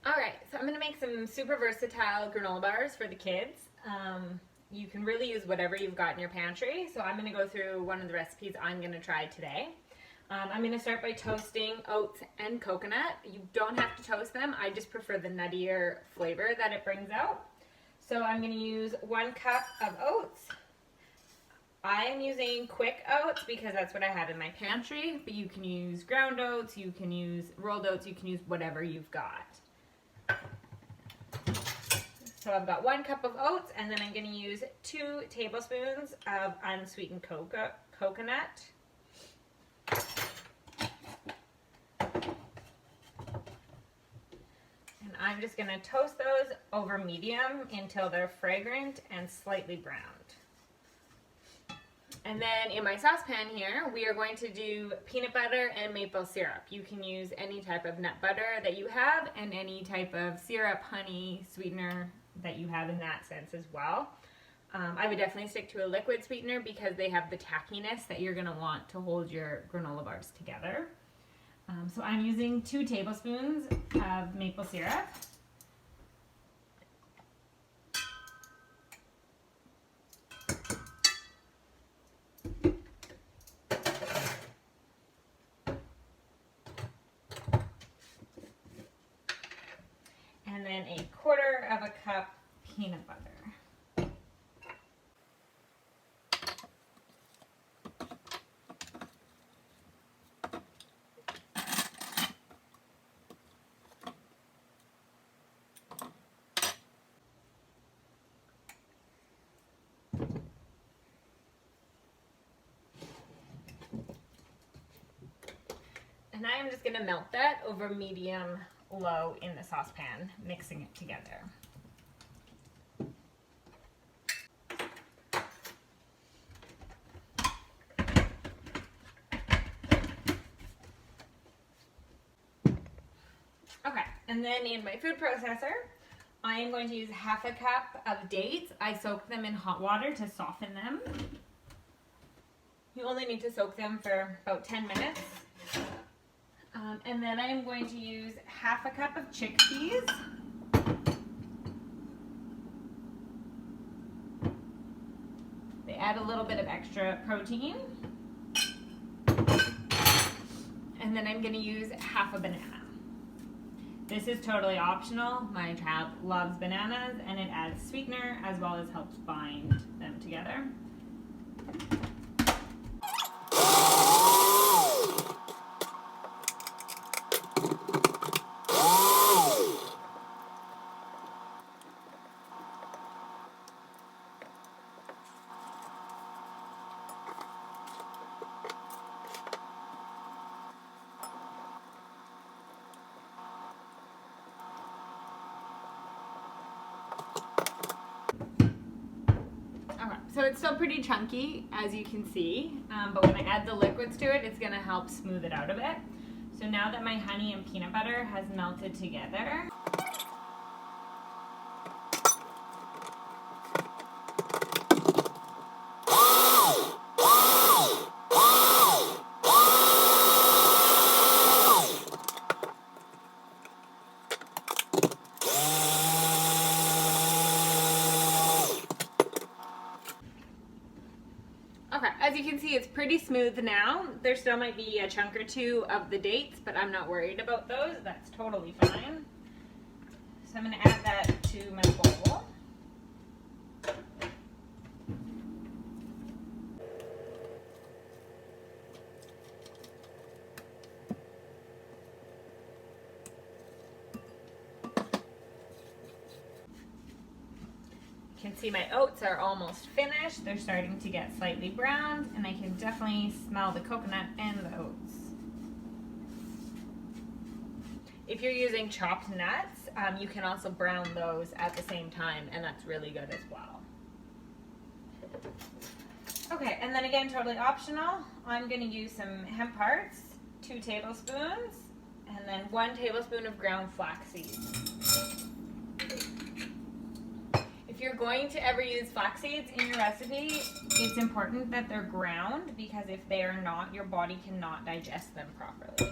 All right, so I'm gonna make some super versatile granola bars for the kids. You can really use whatever you've got in your pantry. So I'm gonna go through one of the recipes I'm gonna try today. I'm gonna start by toasting oats and coconut. You don't have to toast them. I just prefer the nuttier flavor that it brings out. So I'm gonna use 1 cup of oats. I am using quick oats because that's what I have in my pantry, but you can use ground oats, you can use rolled oats, you can use whatever you've got. So I've got 1 cup of oats, and then I'm going to use 2 tablespoons of unsweetened coconut. And I'm just going to toast those over medium until they're fragrant and slightly browned. And then in my saucepan here, we are going to do peanut butter and maple syrup. You can use any type of nut butter that you have and any type of syrup, honey, sweetener that you have in that sense as well. I would definitely stick to a liquid sweetener because they have the tackiness that you're going to want to hold your granola bars together. So I'm using 2 tablespoons of maple syrup. And then 1/4 of a cup peanut butter. And I am just going to melt that over medium-low in the saucepan, mixing it together. Okay, and then in my food processor, I am going to use 1/2 cup of dates. I soak them in hot water to soften them. You only need to soak them for about 10 minutes. And then I'm going to use 1/2 cup of chickpeas. They add a little bit of extra protein. And then I'm going to use 1/2 banana. This is totally optional. My child loves bananas and it adds sweetener as well as helps bind them together. So it's still pretty chunky, as you can see, but when I add the liquids to it, it's going to help smooth it out a bit. So now that my honey and peanut butter has melted together, as you can see, it's pretty smooth now. There still might be a chunk or 2 of the dates, but I'm not worried about those. That's totally fine. So I'm going to add that to my bowl. You can see my oats are almost finished. They're starting to get slightly browned, and I can definitely smell the coconut and the oats. If you're using chopped nuts, you can also brown those at the same time, and that's really good as well. Okay, and then again, totally optional, I'm going to use some hemp hearts, 2 tablespoons, and then 1 tablespoon of ground flax seeds. If you're going to ever use flax seeds in your recipe, it's important that they're ground, because if they are not, your body cannot digest them properly.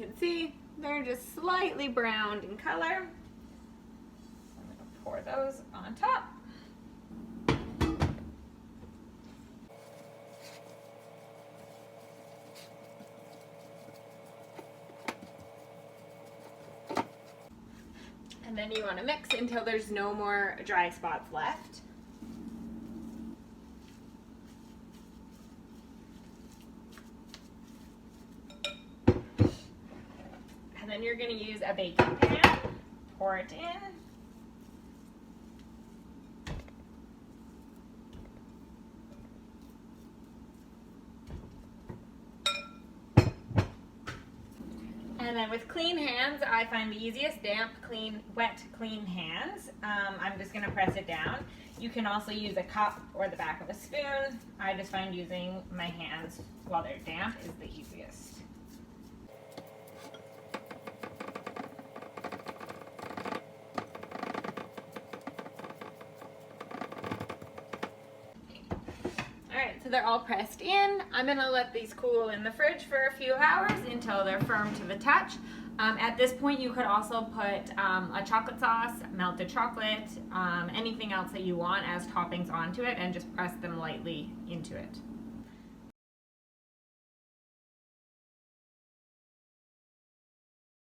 can see, they're just slightly browned in color. I'm going to pour those on top. And then you want to mix until there's no more dry spots left. And then you're going to use a baking pan, pour it in. And then with clean hands, I find the easiest, damp, clean, wet, clean hands. I'm just gonna press it down. You can also use a cup or the back of a spoon. I just find using my hands while they're damp is the easiest. Alright, so they're all pressed in. I'm going to let these cool in the fridge for a few hours until they're firm to the touch. At this point, you could also put a chocolate sauce, melted chocolate, anything else that you want as toppings onto it, and just press them lightly into it.